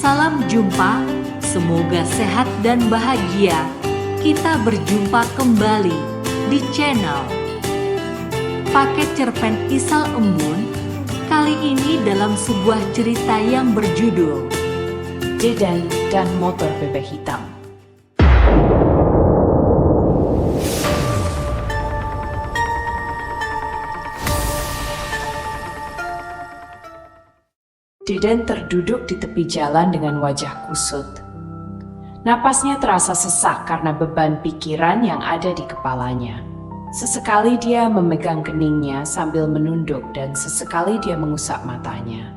Salam jumpa, semoga sehat dan bahagia. Kita berjumpa kembali di channel Paket Cerpen Isal Embun. Kali ini dalam sebuah cerita yang berjudul Deden dan Motor Bebek Hitam. Deden terduduk di tepi jalan dengan wajah kusut. Napasnya terasa sesak karena beban pikiran yang ada di kepalanya. Sesekali dia memegang keningnya sambil menunduk dan sesekali dia mengusap matanya.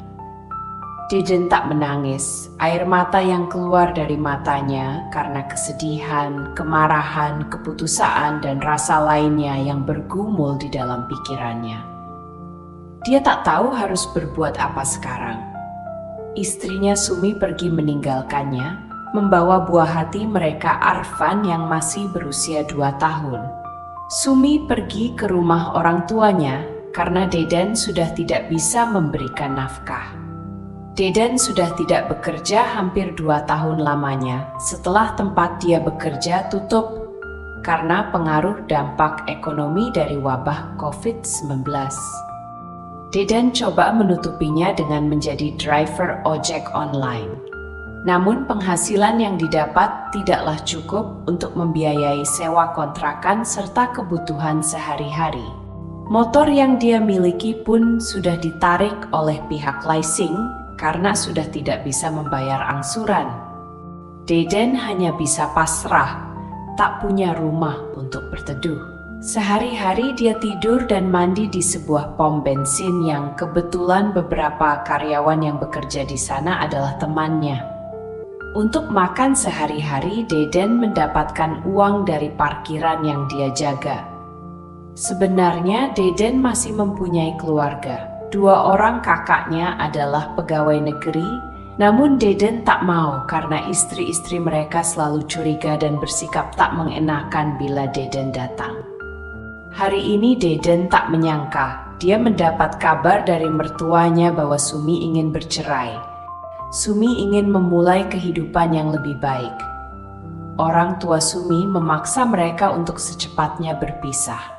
Deden tak menangis, air mata yang keluar dari matanya karena kesedihan, kemarahan, keputusaan, dan rasa lainnya yang bergumul di dalam pikirannya. Dia tak tahu harus berbuat apa sekarang. Istrinya Sumi pergi meninggalkannya, membawa buah hati mereka Arfan yang masih berusia 2 tahun. Sumi pergi ke rumah orang tuanya karena Deden sudah tidak bisa memberikan nafkah. Deden sudah tidak bekerja hampir 2 tahun lamanya setelah tempat dia bekerja tutup karena pengaruh dampak ekonomi dari wabah COVID-19. Deden coba menutupinya dengan menjadi driver ojek online. Namun penghasilan yang didapat tidaklah cukup untuk membiayai sewa kontrakan serta kebutuhan sehari-hari. Motor yang dia miliki pun sudah ditarik oleh pihak leasing karena sudah tidak bisa membayar angsuran. Deden hanya bisa pasrah, tak punya rumah untuk berteduh. Sehari-hari dia tidur dan mandi di sebuah pom bensin yang kebetulan beberapa karyawan yang bekerja di sana adalah temannya. Untuk makan sehari-hari, Deden mendapatkan uang dari parkiran yang dia jaga. Sebenarnya Deden masih mempunyai keluarga. 2 orang kakaknya adalah pegawai negeri, namun Deden tak mau karena istri-istri mereka selalu curiga dan bersikap tak mengenakan bila Deden datang. Hari ini Deden tak menyangka dia mendapat kabar dari mertuanya bahwa Sumi ingin bercerai. Sumi ingin memulai kehidupan yang lebih baik. Orang tua Sumi memaksa mereka untuk secepatnya berpisah.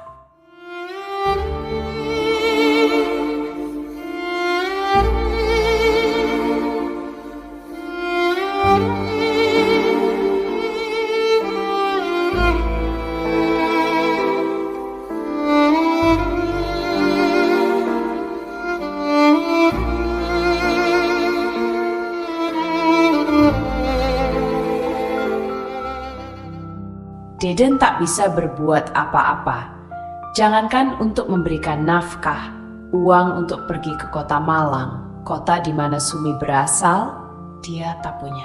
Deden tak bisa berbuat apa-apa. Jangankan untuk memberikan nafkah, uang untuk pergi ke kota Malang, kota di mana Sumi berasal, dia tak punya.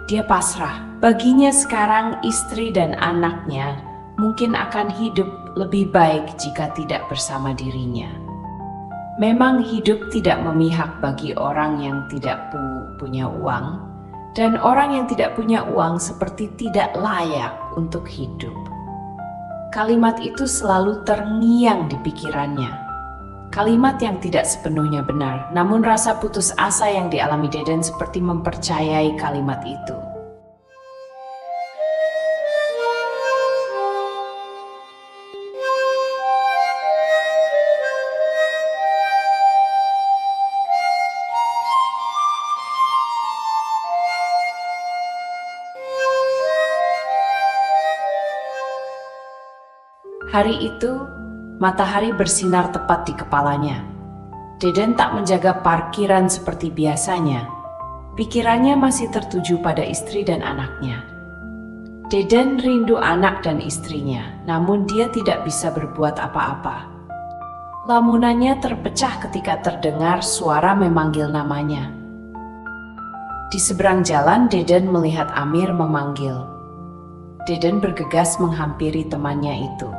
Dia pasrah. Baginya sekarang istri dan anaknya mungkin akan hidup lebih baik jika tidak bersama dirinya. Memang hidup tidak memihak bagi orang yang tidak punya uang. Dan orang yang tidak punya uang seperti tidak layak untuk hidup. Kalimat itu selalu terngiang di pikirannya. Kalimat yang tidak sepenuhnya benar, namun rasa putus asa yang dialami Deden seperti mempercayai kalimat itu. Hari itu, matahari bersinar tepat di kepalanya. Deden tak menjaga parkiran seperti biasanya. Pikirannya masih tertuju pada istri dan anaknya. Deden rindu anak dan istrinya, namun dia tidak bisa berbuat apa-apa. Lamunannya terpecah ketika terdengar suara memanggil namanya. Di seberang jalan, Deden melihat Amir memanggil. Deden bergegas menghampiri temannya itu.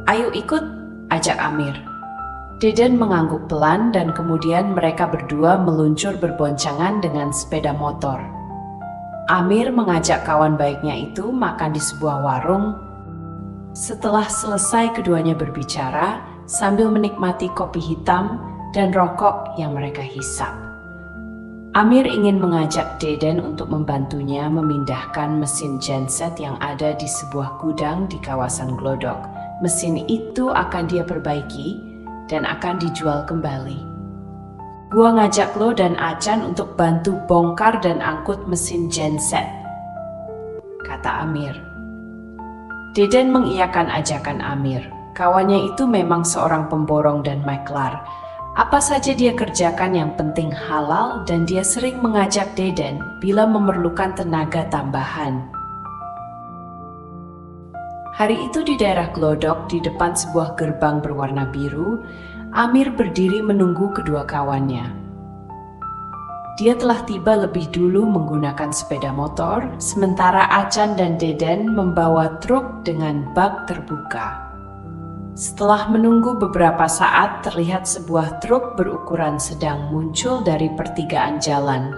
"Ayo ikut," ajak Amir. Deden mengangguk pelan dan kemudian mereka berdua meluncur berboncangan dengan sepeda motor. Amir mengajak kawan baiknya itu makan di sebuah warung. Setelah selesai keduanya berbicara sambil menikmati kopi hitam dan rokok yang mereka hisap. Amir ingin mengajak Deden untuk membantunya memindahkan mesin genset yang ada di sebuah gudang di kawasan Glodok. Mesin itu akan dia perbaiki dan akan dijual kembali. Gua ngajak lo dan Acan untuk bantu bongkar dan angkut mesin genset, kata Amir. Deden mengiyakan ajakan Amir. Kawannya itu memang seorang pemborong dan maklar. Apa saja dia kerjakan yang penting halal dan dia sering mengajak Deden bila memerlukan tenaga tambahan. Hari itu di daerah Glodok di depan sebuah gerbang berwarna biru, Amir berdiri menunggu kedua kawannya. Dia telah tiba lebih dulu menggunakan sepeda motor, sementara Acan dan Deden membawa truk dengan bak terbuka. Setelah menunggu beberapa saat, terlihat sebuah truk berukuran sedang muncul dari pertigaan jalan.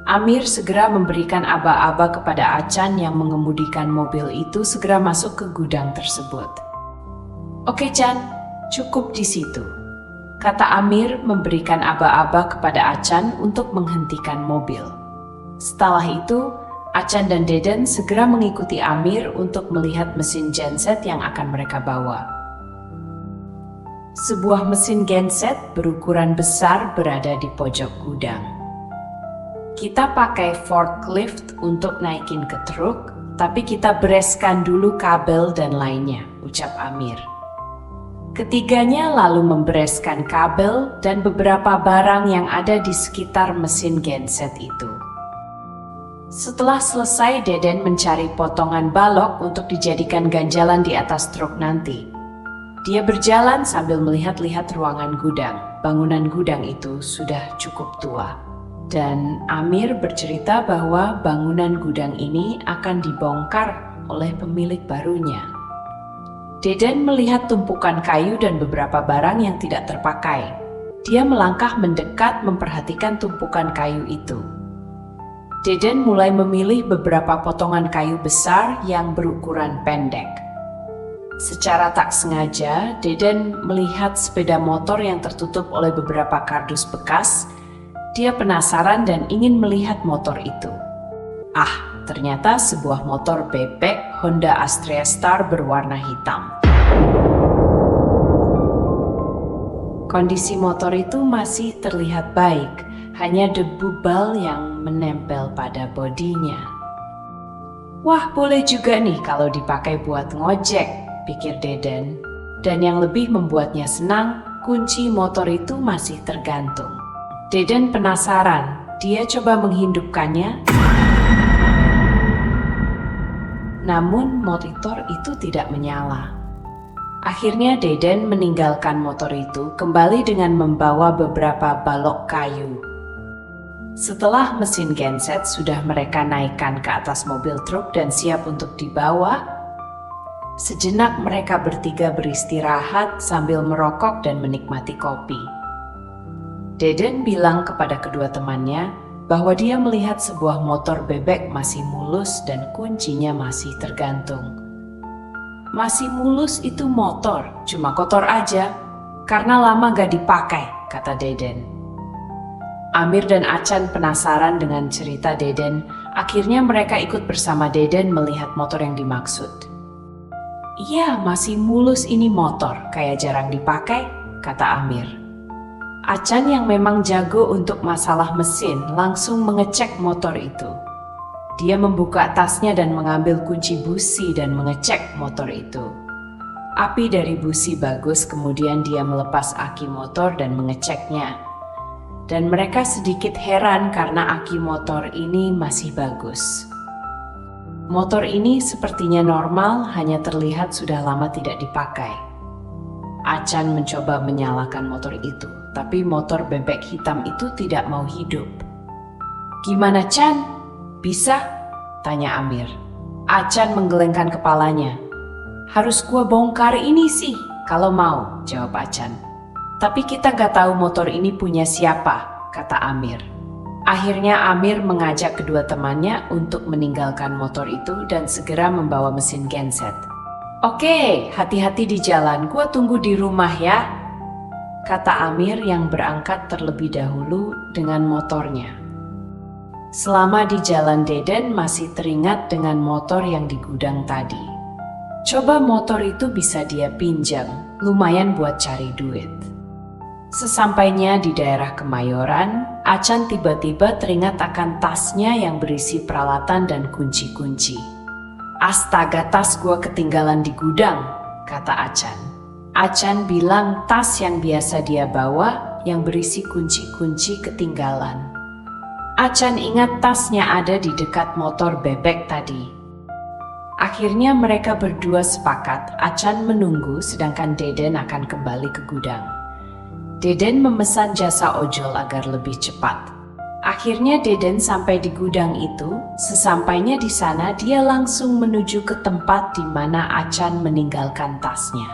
Amir segera memberikan aba-aba kepada Acan yang mengemudikan mobil itu segera masuk ke gudang tersebut. Oke Chan, cukup di situ, kata Amir memberikan aba-aba kepada Acan untuk menghentikan mobil. Setelah itu, Acan dan Deden segera mengikuti Amir untuk melihat mesin genset yang akan mereka bawa. Sebuah mesin genset berukuran besar berada di pojok gudang. Kita pakai forklift untuk naikin ke truk, tapi kita bereskan dulu kabel dan lainnya, ucap Amir. Ketiganya lalu membereskan kabel dan beberapa barang yang ada di sekitar mesin genset itu. Setelah selesai, Deden mencari potongan balok untuk dijadikan ganjalan di atas truk nanti. Dia berjalan sambil melihat-lihat ruangan gudang. Bangunan gudang itu sudah cukup tua. Dan Amir bercerita bahwa bangunan gudang ini akan dibongkar oleh pemilik barunya. Deden melihat tumpukan kayu dan beberapa barang yang tidak terpakai. Dia melangkah mendekat memperhatikan tumpukan kayu itu. Deden mulai memilih beberapa potongan kayu besar yang berukuran pendek. Secara tak sengaja, Deden melihat sepeda motor yang tertutup oleh beberapa kardus bekas. Dia penasaran dan ingin melihat motor itu. Ternyata sebuah motor bebek Honda Astrea Star berwarna hitam. Kondisi motor itu masih terlihat baik, hanya debu bal yang menempel pada bodinya. Wah, boleh juga nih kalau dipakai buat ngojek, pikir Deden. Dan yang lebih membuatnya senang, kunci motor itu masih tergantung. Deden penasaran, dia coba menghidupkannya. Namun motor itu tidak menyala. Akhirnya Deden meninggalkan motor itu kembali dengan membawa beberapa balok kayu. Setelah mesin genset sudah mereka naikkan ke atas mobil truk dan siap untuk dibawa, sejenak mereka bertiga beristirahat sambil merokok dan menikmati kopi. Deden bilang kepada kedua temannya bahwa dia melihat sebuah motor bebek masih mulus dan kuncinya masih tergantung. Masih mulus itu motor, cuma kotor aja, karena lama gak dipakai, kata Deden. Amir dan Acan penasaran dengan cerita Deden. Akhirnya mereka ikut bersama Deden melihat motor yang dimaksud. Iya, masih mulus ini motor, kayak jarang dipakai, kata Amir. Acan yang memang jago untuk masalah mesin langsung mengecek motor itu. Dia membuka tasnya dan mengambil kunci busi dan mengecek motor itu. Api dari busi bagus, kemudian dia melepas aki motor dan mengeceknya. Dan mereka sedikit heran karena aki motor ini masih bagus. Motor ini sepertinya normal, hanya terlihat sudah lama tidak dipakai. Acan mencoba menyalakan motor itu, tapi motor bebek hitam itu tidak mau hidup. Gimana Chan? Bisa? Tanya Amir. Acan menggelengkan kepalanya. Harus gua bongkar ini sih, kalau mau, jawab Acan. Tapi kita gak tahu motor ini punya siapa, kata Amir. Akhirnya Amir mengajak kedua temannya untuk meninggalkan motor itu dan segera membawa mesin genset. Oke, hati-hati di jalan, gua tunggu di rumah ya, kata Amir yang berangkat terlebih dahulu dengan motornya. Selama di jalan, Deden masih teringat dengan motor yang di gudang tadi. Coba motor itu bisa dia pinjam, lumayan buat cari duit. Sesampainya di daerah Kemayoran, Acan tiba-tiba teringat akan tasnya yang berisi peralatan dan kunci-kunci. "Astaga, tas gua ketinggalan di gudang," kata Acan. Acan bilang tas yang biasa dia bawa yang berisi kunci-kunci ketinggalan. Acan ingat tasnya ada di dekat motor bebek tadi. Akhirnya mereka berdua sepakat Acan menunggu sedangkan Deden akan kembali ke gudang. Deden memesan jasa ojol agar lebih cepat. Akhirnya Deden sampai di gudang itu. Sesampainya di sana dia langsung menuju ke tempat di mana Acan meninggalkan tasnya.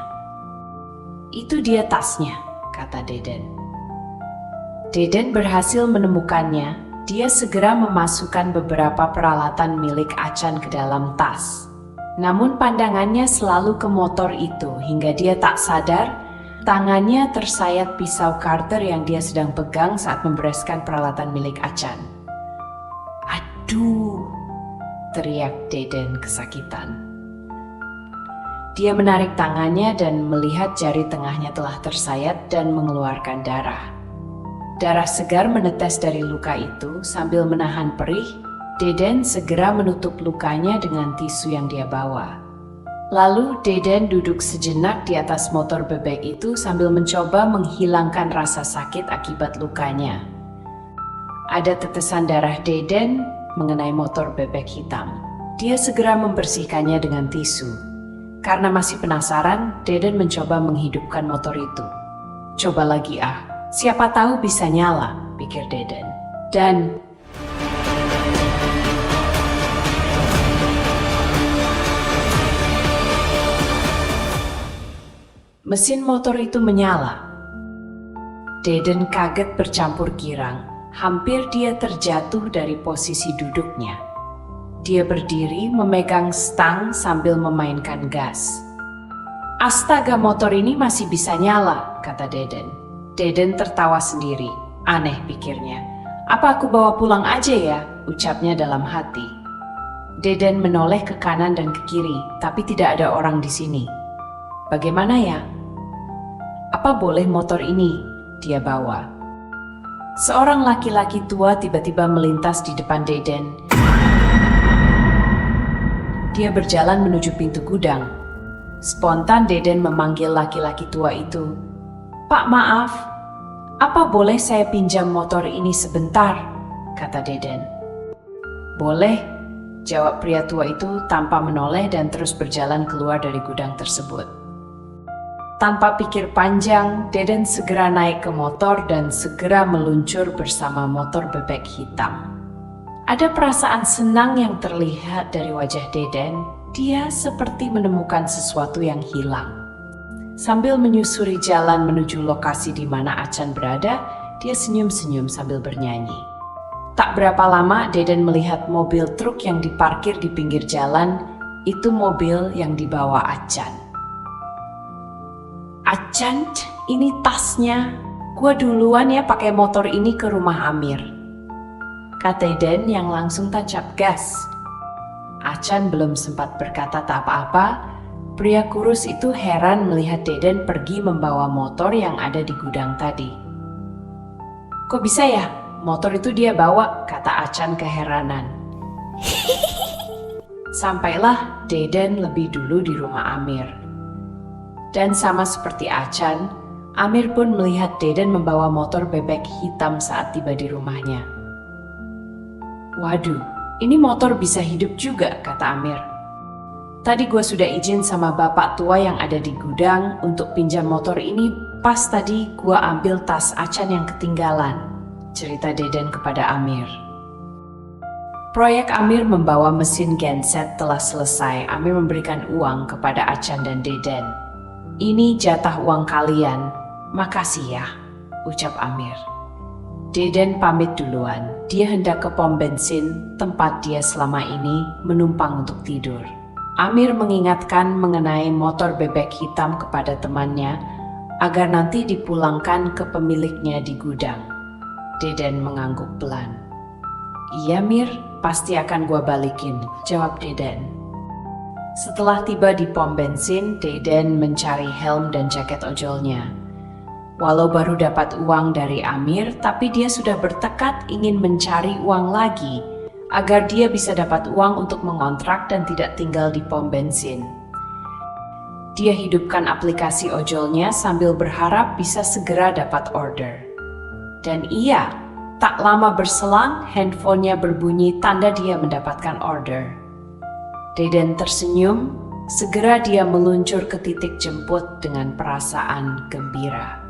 "Itu dia tasnya," kata Deden. Deden berhasil menemukannya. Dia segera memasukkan beberapa peralatan milik Acan ke dalam tas. Namun pandangannya selalu ke motor itu hingga dia tak sadar tangannya tersayat pisau karter yang dia sedang pegang saat membereskan peralatan milik Acan. "Aduh!" teriak Deden kesakitan. Dia menarik tangannya dan melihat jari tengahnya telah tersayat dan mengeluarkan darah. Darah segar menetes dari luka itu. Sambil menahan perih, Deden segera menutup lukanya dengan tisu yang dia bawa. Lalu Deden duduk sejenak di atas motor bebek itu sambil mencoba menghilangkan rasa sakit akibat lukanya. Ada tetesan darah Deden mengenai motor bebek hitam. Dia segera membersihkannya dengan tisu. Karena masih penasaran, Deden mencoba menghidupkan motor itu. "Coba lagi siapa tahu bisa nyala," pikir Deden. Dan mesin motor itu menyala. Deden kaget bercampur girang. Hampir dia terjatuh dari posisi duduknya. Dia berdiri memegang stang sambil memainkan gas. "Astaga, motor ini masih bisa nyala," kata Deden. Deden tertawa sendiri. "Aneh," pikirnya. "Apa aku bawa pulang aja ya?" ucapnya dalam hati. Deden menoleh ke kanan dan ke kiri, tapi tidak ada orang di sini. Bagaimana ya? Apa boleh motor ini dia bawa? Seorang laki-laki tua tiba-tiba melintas di depan Deden. Dia berjalan menuju pintu gudang. Spontan Deden memanggil laki-laki tua itu. "Pak, maaf, apa boleh saya pinjam motor ini sebentar?" kata Deden. "Boleh," jawab pria tua itu tanpa menoleh dan terus berjalan keluar dari gudang tersebut. Tanpa pikir panjang, Deden segera naik ke motor dan segera meluncur bersama motor bebek hitam. Ada perasaan senang yang terlihat dari wajah Deden. Dia seperti menemukan sesuatu yang hilang. Sambil menyusuri jalan menuju lokasi di mana Acan berada, dia senyum-senyum sambil bernyanyi. Tak berapa lama Deden melihat mobil truk yang diparkir di pinggir jalan. Itu mobil yang dibawa Acan. "Acan, ini tasnya. Gua duluan ya pakai motor ini ke rumah Amir," kata Deden yang langsung tancap gas. Acan belum sempat berkata tak apa-apa. Pria kurus itu heran melihat Deden pergi membawa motor yang ada di gudang tadi. "Kok bisa ya? Motor itu dia bawa," kata Acan keheranan. Sampailah Deden lebih dulu di rumah Amir. Dan sama seperti Acan, Amir pun melihat Deden membawa motor bebek hitam saat tiba di rumahnya. "Waduh, ini motor bisa hidup juga," kata Amir. "Tadi gue sudah izin sama bapak tua yang ada di gudang untuk pinjam motor ini. Pas tadi gue ambil tas Acan yang ketinggalan," cerita Deden kepada Amir. Proyek Amir membawa mesin genset telah selesai. Amir memberikan uang kepada Acan dan Deden. "Ini jatah uang kalian. Makasih ya," ucap Amir. Deden pamit duluan. Dia hendak ke pom bensin, tempat dia selama ini menumpang untuk tidur. Amir mengingatkan mengenai motor bebek hitam kepada temannya agar nanti dipulangkan ke pemiliknya di gudang. Deden mengangguk pelan. "Iya Mir, pasti akan gua balikin," jawab Deden. Setelah tiba di pom bensin, Deden mencari helm dan jaket ojolnya. Walau baru dapat uang dari Amir, tapi dia sudah bertekad ingin mencari uang lagi agar dia bisa dapat uang untuk mengontrak dan tidak tinggal di pom bensin. Dia hidupkan aplikasi ojolnya sambil berharap bisa segera dapat order. Dan iya, tak lama berselang handphonenya berbunyi tanda dia mendapatkan order. Deden tersenyum, segera dia meluncur ke titik jemput dengan perasaan gembira.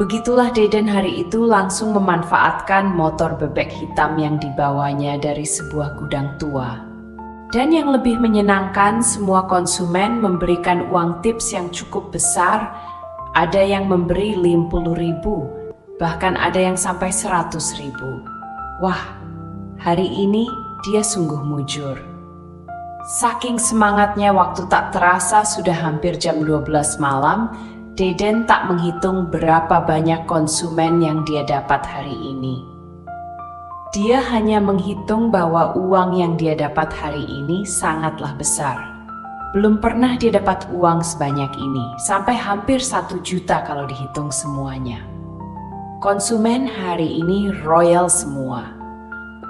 Begitulah Deden hari itu langsung memanfaatkan motor bebek hitam yang dibawanya dari sebuah gudang tua. Dan yang lebih menyenangkan, semua konsumen memberikan uang tips yang cukup besar. Ada yang memberi 50.000, bahkan ada yang sampai 100.000. Wah, hari ini dia sungguh mujur. Saking semangatnya, waktu tak terasa sudah hampir jam 12 malam. Deden tak menghitung berapa banyak konsumen yang dia dapat hari ini. Dia hanya menghitung bahwa uang yang dia dapat hari ini sangatlah besar. Belum pernah dia dapat uang sebanyak ini, sampai hampir 1 juta kalau dihitung semuanya. Konsumen hari ini royal semua.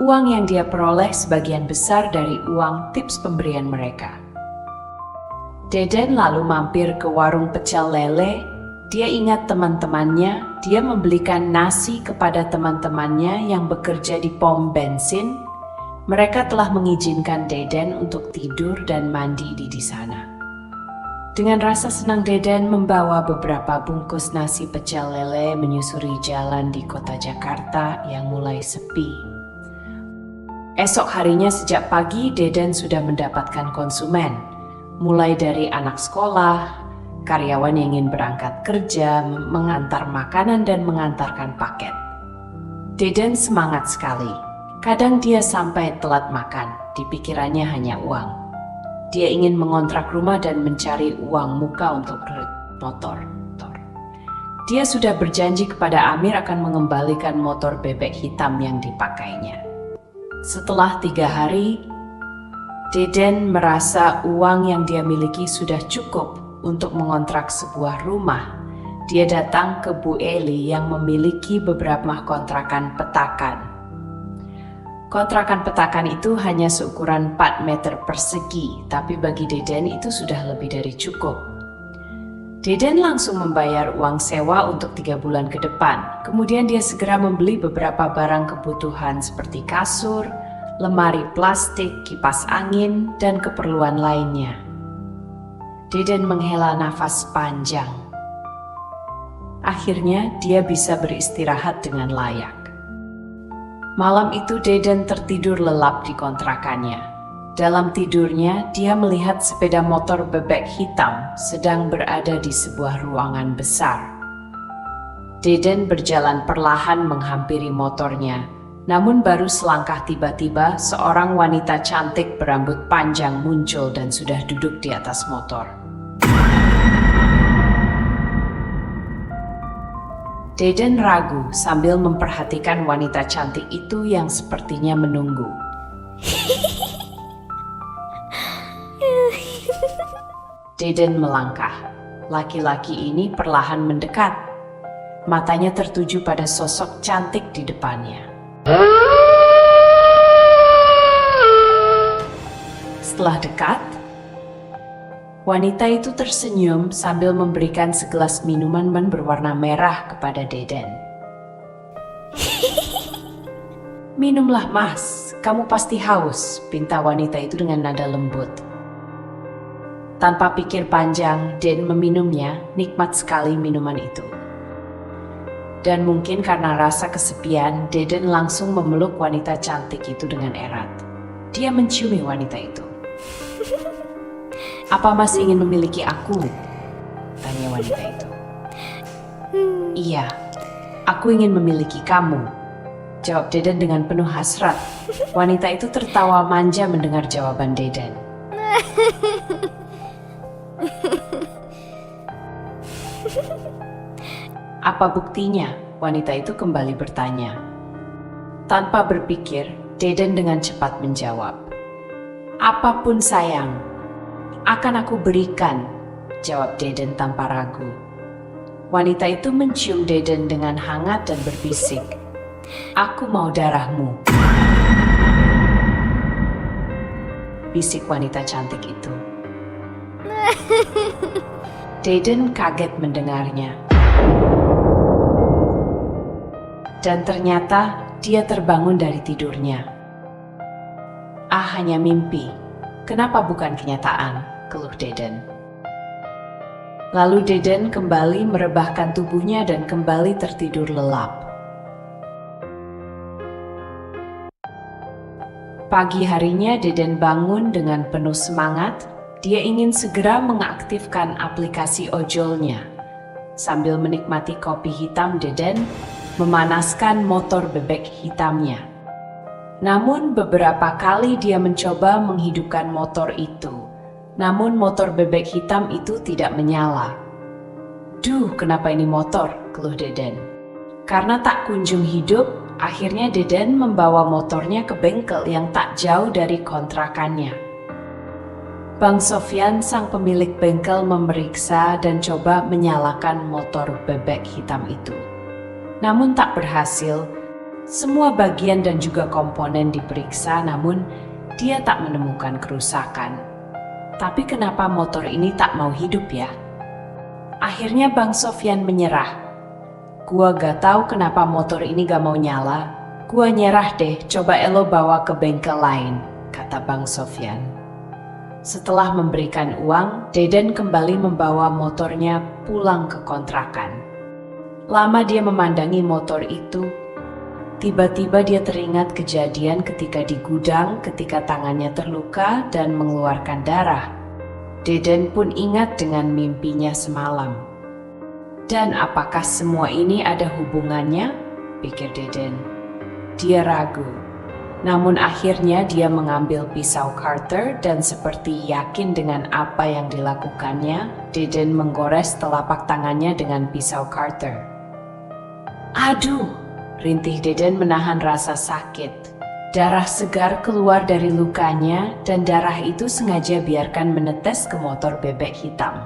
Uang yang dia peroleh sebagian besar dari uang tips pemberian mereka. Deden lalu mampir ke warung pecel lele. Dia ingat teman-temannya, dia membelikan nasi kepada teman-temannya yang bekerja di pom bensin. Mereka telah mengizinkan Deden untuk tidur dan mandi di sana. Dengan rasa senang, Deden membawa beberapa bungkus nasi pecel lele menyusuri jalan di kota Jakarta yang mulai sepi. Esok harinya sejak pagi, Deden sudah mendapatkan konsumen. Mulai dari anak sekolah, karyawan yang ingin berangkat kerja, mengantar makanan dan mengantarkan paket. Deden semangat sekali. Kadang dia sampai telat makan, di pikirannya hanya uang. Dia ingin mengontrak rumah dan mencari uang muka untuk motor. Dia sudah berjanji kepada Amir akan mengembalikan motor bebek hitam yang dipakainya. Setelah 3 hari, Deden merasa uang yang dia miliki sudah cukup untuk mengontrak sebuah rumah. Dia datang ke Bu Eli yang memiliki beberapa kontrakan petakan. Kontrakan petakan itu hanya seukuran 4 meter persegi, tapi bagi Deden itu sudah lebih dari cukup. Deden langsung membayar uang sewa untuk 3 bulan ke depan. Kemudian dia segera membeli beberapa barang kebutuhan seperti kasur, lemari plastik, kipas angin, dan keperluan lainnya. Deden menghela nafas panjang. Akhirnya dia bisa beristirahat dengan layak. Malam itu Deden tertidur lelap di kontrakannya. Dalam tidurnya, dia melihat sepeda motor bebek hitam sedang berada di sebuah ruangan besar. Deden berjalan perlahan menghampiri motornya. Namun baru selangkah tiba-tiba seorang wanita cantik berambut panjang muncul dan sudah duduk di atas motor. Deden ragu sambil memperhatikan wanita cantik itu yang sepertinya menunggu. Deden melangkah. Laki-laki ini perlahan mendekat. Matanya tertuju pada sosok cantik di depannya. Setelah dekat, wanita itu tersenyum sambil memberikan segelas minuman berwarna merah kepada Deden. "Minumlah Mas, kamu pasti haus," pinta wanita itu dengan nada lembut. Tanpa pikir panjang, Deden meminumnya. Nikmat sekali minuman itu. Dan mungkin karena rasa kesepian, Deden langsung memeluk wanita cantik itu dengan erat. Dia menciumi wanita itu. "Apa Mas ingin memiliki aku?" tanya wanita itu. "Iya, aku ingin memiliki kamu," jawab Deden dengan penuh hasrat. Wanita itu tertawa manja mendengar jawaban Deden. "Apa buktinya?" wanita itu kembali bertanya. Tanpa berpikir, Deden dengan cepat menjawab, "Apapun sayang, akan aku berikan," jawab Deden tanpa ragu. Wanita itu mencium Deden dengan hangat dan berbisik, "Aku mau darahmu," bisik wanita cantik itu. Deden kaget mendengarnya. Dan ternyata dia terbangun dari tidurnya. Hanya mimpi. Kenapa bukan kenyataan? Keluh Deden. Lalu Deden kembali merebahkan tubuhnya dan kembali tertidur lelap. Pagi harinya Deden bangun dengan penuh semangat. Dia ingin segera mengaktifkan aplikasi ojolnya. Sambil menikmati kopi hitam, Deden memanaskan motor bebek hitamnya. Namun beberapa kali dia mencoba menghidupkan motor itu. Namun motor bebek hitam itu tidak menyala. "Duh, kenapa ini motor?" keluh Deden. Karena tak kunjung hidup, akhirnya Deden membawa motornya ke bengkel yang tak jauh dari kontrakannya. Bang Sofyan, sang pemilik bengkel, memeriksa dan coba menyalakan motor bebek hitam itu. Namun tak berhasil. Semua bagian dan juga komponen diperiksa, namun dia tak menemukan kerusakan. Tapi kenapa motor ini tak mau hidup ya? Akhirnya Bang Sofyan menyerah. "Gua gak tahu kenapa motor ini gak mau nyala. Gua nyerah deh, coba elo bawa ke bengkel lain," kata Bang Sofyan. Setelah memberikan uang, Deden kembali membawa motornya pulang ke kontrakan. Lama dia memandangi motor itu. Tiba-tiba dia teringat kejadian ketika di gudang ketika tangannya terluka dan mengeluarkan darah. Deden pun ingat dengan mimpinya semalam. Dan apakah semua ini ada hubungannya? Pikir Deden. Dia ragu. Namun akhirnya dia mengambil pisau Carter dan seperti yakin dengan apa yang dilakukannya, Deden menggores telapak tangannya dengan pisau Carter. "Aduh!" rintih Deden menahan rasa sakit. Darah segar keluar dari lukanya dan darah itu sengaja biarkan menetes ke motor bebek hitam.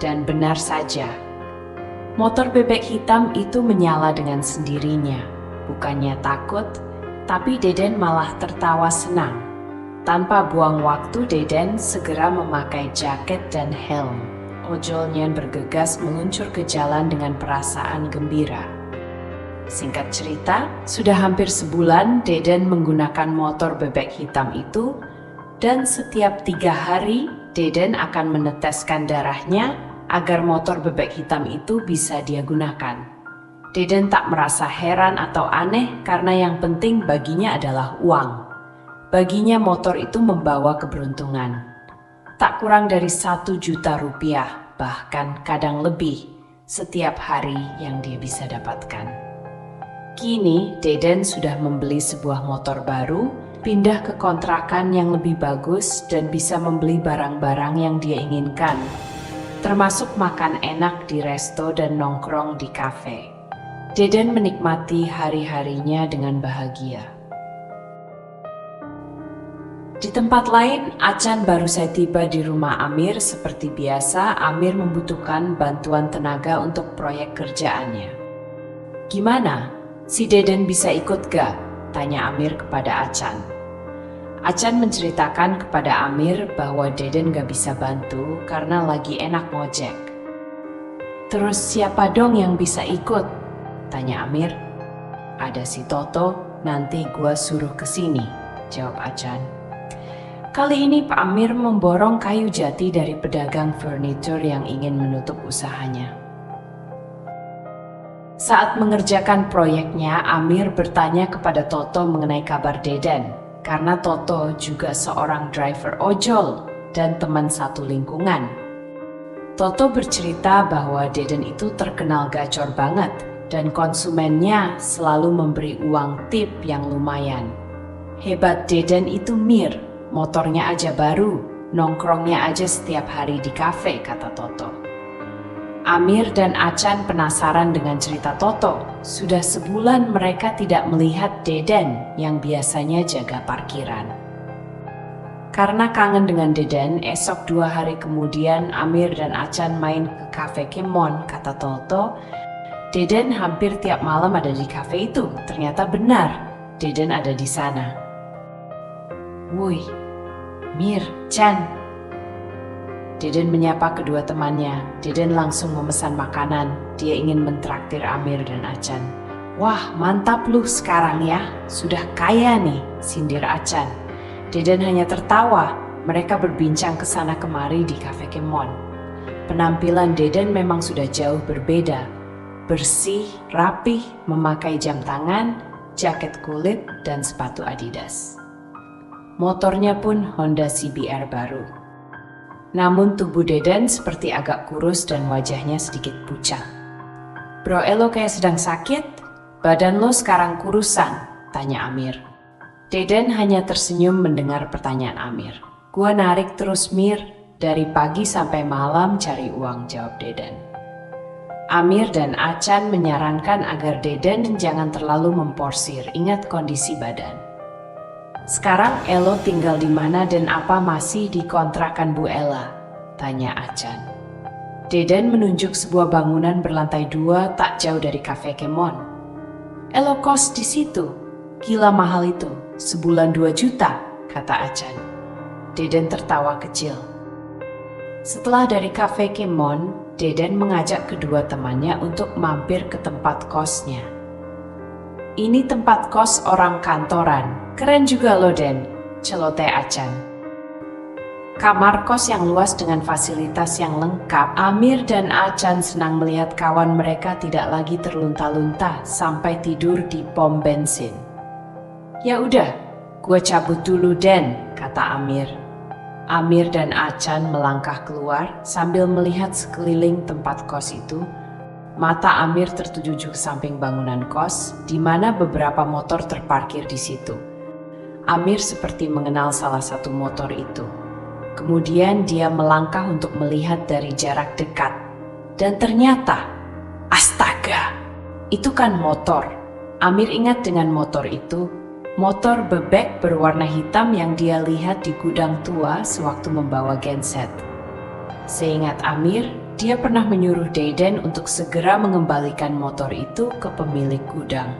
Dan benar saja, motor bebek hitam itu menyala dengan sendirinya. Bukannya takut, tapi Deden malah tertawa senang. Tanpa buang waktu, Deden segera memakai jaket dan helm. Ojolnya bergegas meluncur ke jalan dengan perasaan gembira. Singkat cerita, sudah hampir sebulan Deden menggunakan motor bebek hitam itu, dan setiap 3 hari Deden akan meneteskan darahnya agar motor bebek hitam itu bisa dia gunakan. Deden tak merasa heran atau aneh karena yang penting baginya adalah uang. Baginya motor itu membawa keberuntungan. Tak kurang dari 1 juta rupiah, bahkan kadang lebih, setiap hari yang dia bisa dapatkan. Kini Deden sudah membeli sebuah motor baru, pindah ke kontrakan yang lebih bagus dan bisa membeli barang-barang yang dia inginkan, termasuk makan enak di resto dan nongkrong di kafe. Deden menikmati hari-harinya dengan bahagia. Di tempat lain, Acan baru saja tiba di rumah Amir. Seperti biasa, Amir membutuhkan bantuan tenaga untuk proyek kerjaannya. "Gimana? Si Deden bisa ikut gak?" tanya Amir kepada Acan. Acan menceritakan kepada Amir bahwa Deden gak bisa bantu karena lagi enak ngojek. "Terus siapa dong yang bisa ikut?" tanya Amir. "Ada si Toto, nanti gua suruh kesini," jawab Acan. Kali ini Pak Amir memborong kayu jati dari pedagang furniture yang ingin menutup usahanya. Saat mengerjakan proyeknya, Amir bertanya kepada Toto mengenai kabar Deden, karena Toto juga seorang driver ojol dan teman satu lingkungan. Toto bercerita bahwa Deden itu terkenal gacor banget, dan konsumennya selalu memberi uang tip yang lumayan. Hebat Deden itu Mir, motornya aja baru, nongkrongnya aja setiap hari di kafe, kata Toto. Amir dan Acan penasaran dengan cerita Toto. Sudah sebulan mereka tidak melihat Deden yang biasanya jaga parkiran. Karena kangen dengan Deden, esok 2 hari kemudian Amir dan Acan main ke kafe Kemon. Kata Toto, Deden hampir tiap malam ada di kafe itu. Ternyata benar, Deden ada di sana. Woi, Mir, Chan. Deden menyapa kedua temannya. Deden langsung memesan makanan. Dia ingin mentraktir Amir dan Acan. Wah, mantap lu sekarang ya. Sudah kaya nih, sindir Acan. Deden hanya tertawa. Mereka berbincang ke sana kemari di kafe Kemon. Penampilan Deden memang sudah jauh berbeda. Bersih, rapih, memakai jam tangan, jaket kulit, dan sepatu Adidas. Motornya pun Honda CBR baru. Namun tubuh Deden seperti agak kurus dan wajahnya sedikit pucat. Bro, lo kayak sedang sakit? Badan lo sekarang kurusan, tanya Amir. Deden hanya tersenyum mendengar pertanyaan Amir. Gua narik terus, Mir. Dari pagi sampai malam cari uang, jawab Deden. Amir dan Acan menyarankan agar Deden jangan terlalu memporsir, ingat kondisi badan. Sekarang Elo tinggal di mana dan apa masih di kontrakan Bu Ella? Tanya Acan. Deden menunjuk sebuah bangunan berlantai 2 tak jauh dari kafe Kemon. Elo kos di situ. Gila mahal itu. Sebulan 2 juta, kata Acan. Deden tertawa kecil. Setelah dari kafe Kemon, Deden mengajak kedua temannya untuk mampir ke tempat kosnya. Ini tempat kos orang kantoran. Keren juga lo, Den, celoteh Acan. Kamar kos yang luas dengan fasilitas yang lengkap. Amir dan Acan senang melihat kawan mereka tidak lagi terlunta-lunta sampai tidur di pom bensin. Ya udah, gue cabut dulu, Den, kata Amir. Amir dan Acan melangkah keluar sambil melihat sekeliling tempat kos itu. Mata Amir tertuju ke samping bangunan kos, di mana beberapa motor terparkir di situ. Amir seperti mengenal salah satu motor itu. Kemudian dia melangkah untuk melihat dari jarak dekat. Dan ternyata, astaga, itu kan motor. Amir ingat dengan motor itu, motor bebek berwarna hitam yang dia lihat di gudang tua sewaktu membawa genset. Seingat Amir, dia pernah menyuruh Deden untuk segera mengembalikan motor itu ke pemilik gudang.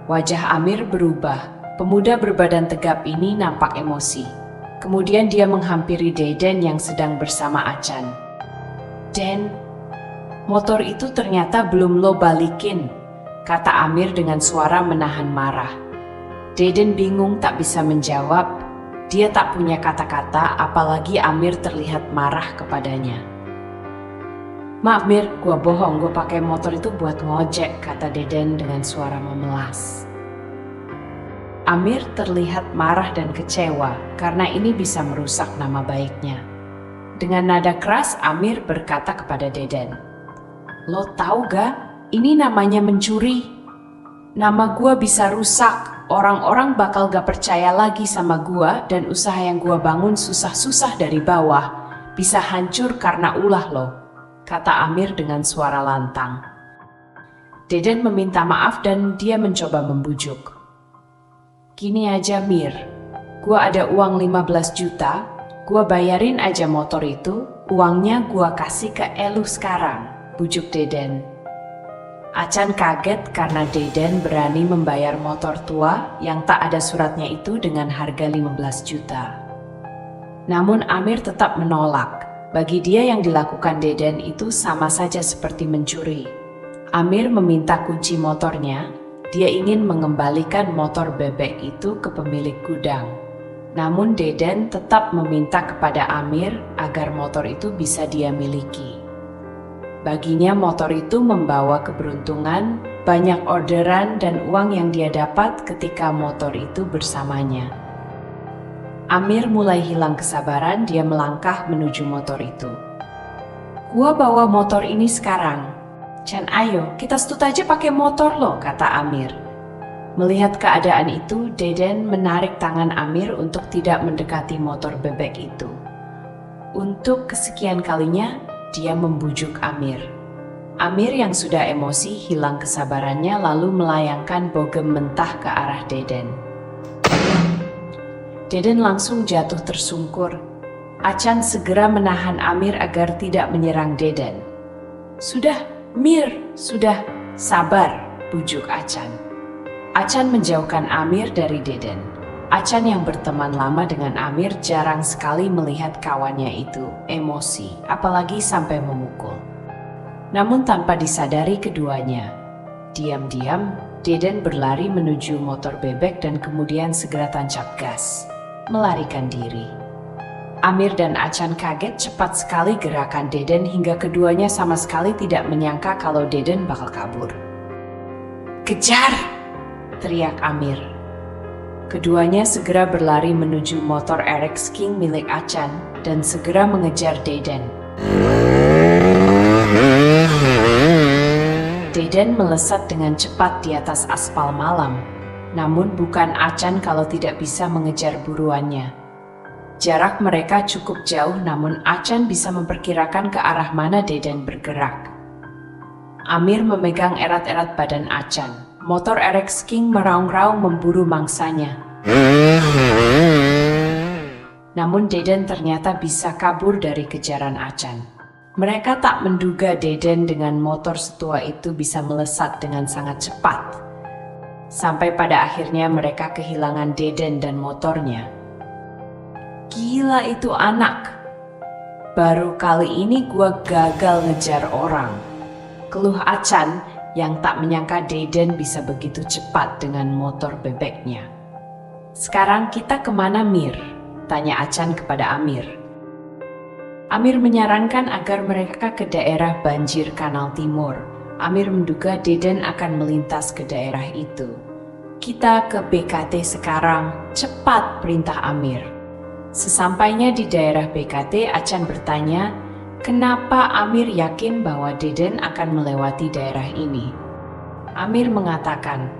Wajah Amir berubah. Pemuda berbadan tegap ini nampak emosi. Kemudian dia menghampiri Deden yang sedang bersama Acan. Den, motor itu ternyata belum lo balikin, kata Amir dengan suara menahan marah. Deden bingung tak bisa menjawab. Dia tak punya kata-kata, apalagi Amir terlihat marah kepadanya. Maaf Mir, gua bohong, gua pakai motor itu buat ngojek, kata Deden dengan suara memelas. Amir terlihat marah dan kecewa karena ini bisa merusak nama baiknya. Dengan nada keras, Amir berkata kepada Deden, "Lo tahu gak, ini namanya mencuri. Nama gua bisa rusak, orang-orang bakal gak percaya lagi sama gua dan usaha yang gua bangun susah-susah dari bawah bisa hancur karena ulah lo," kata Amir dengan suara lantang. Deden meminta maaf dan dia mencoba membujuk. Gini aja Mir, gua ada uang 15 juta, gua bayarin aja motor itu, uangnya gua kasih ke Elu sekarang, bujuk Deden. Acan kaget karena Deden berani membayar motor tua yang tak ada suratnya itu dengan harga 15 juta. Namun Amir tetap menolak. Bagi dia yang dilakukan Deden itu sama saja seperti mencuri. Amir meminta kunci motornya. Dia ingin mengembalikan motor bebek itu ke pemilik gudang. Namun Deden tetap meminta kepada Amir agar motor itu bisa dia miliki. Baginya motor itu membawa keberuntungan, banyak orderan dan uang yang dia dapat ketika motor itu bersamanya. Amir mulai hilang kesabaran, dia melangkah menuju motor itu. Gua bawa motor ini sekarang. Chan, ayo, kita stut aja pakai motor lo, kata Amir. Melihat keadaan itu, Deden menarik tangan Amir untuk tidak mendekati motor bebek itu. Untuk kesekian kalinya, dia membujuk Amir. Amir yang sudah emosi hilang kesabarannya lalu melayangkan bogem mentah ke arah Deden. Deden langsung jatuh tersungkur. Acan segera menahan Amir agar tidak menyerang Deden. "Sudah, Mir, sudah, sabar," bujuk Acan. Acan menjauhkan Amir dari Deden. Acan yang berteman lama dengan Amir jarang sekali melihat kawannya itu emosi, apalagi sampai memukul. Namun tanpa disadari keduanya, diam-diam Deden berlari menuju motor bebek dan kemudian segera tancap gas, melarikan diri. Amir dan Acan kaget cepat sekali gerakan Deden hingga keduanya sama sekali tidak menyangka kalau Deden bakal kabur. "Kejar!" teriak Amir. Keduanya segera berlari menuju motor RX King milik Acan dan segera mengejar Deden. Deden melesat dengan cepat di atas aspal malam, namun bukan Acan kalau tidak bisa mengejar buruannya. Jarak mereka cukup jauh namun Acan bisa memperkirakan ke arah mana Deden bergerak. Amir memegang erat-erat badan Acan. Motor RX King meraung-raung memburu mangsanya. Namun Deden ternyata bisa kabur dari kejaran Acan. Mereka tak menduga Deden dengan motor setua itu bisa melesat dengan sangat cepat. Sampai pada akhirnya mereka kehilangan Deden dan motornya. "Gila itu anak. Baru kali ini gua gagal ngejar orang," keluh Acan yang tak menyangka Deden bisa begitu cepat dengan motor bebeknya. "Sekarang kita kemana, Mir?" tanya Acan kepada Amir. Amir menyarankan agar mereka ke daerah banjir Kanal Timur. Amir menduga Deden akan melintas ke daerah itu. "Kita ke BKT sekarang, cepat," perintah Amir. Sesampainya di daerah BKT, Acan bertanya, kenapa Amir yakin bahwa Deden akan melewati daerah ini. Amir mengatakan,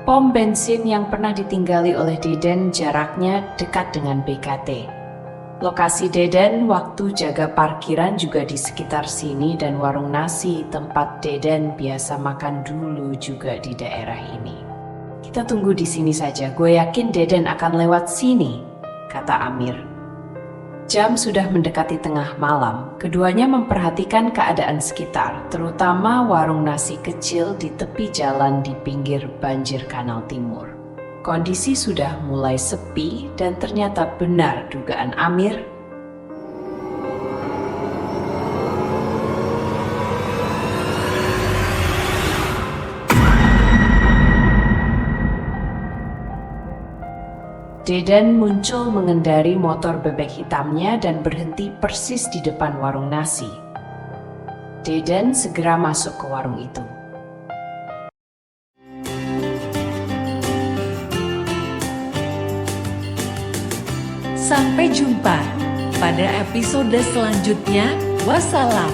pom bensin yang pernah ditinggali oleh Deden jaraknya dekat dengan BKT. Lokasi Deden waktu jaga parkiran juga di sekitar sini dan warung nasi tempat Deden biasa makan dulu juga di daerah ini. "Kita tunggu di sini saja, gue yakin Deden akan lewat sini," kata Amir. Jam sudah mendekati tengah malam, keduanya memperhatikan keadaan sekitar, terutama warung nasi kecil di tepi jalan di pinggir banjir Kanal Timur. Kondisi sudah mulai sepi dan ternyata benar dugaan Amir. Deden muncul mengendari motor bebek hitamnya dan berhenti persis di depan warung nasi. Deden segera masuk ke warung itu. Sampai jumpa pada episode selanjutnya. Wassalam.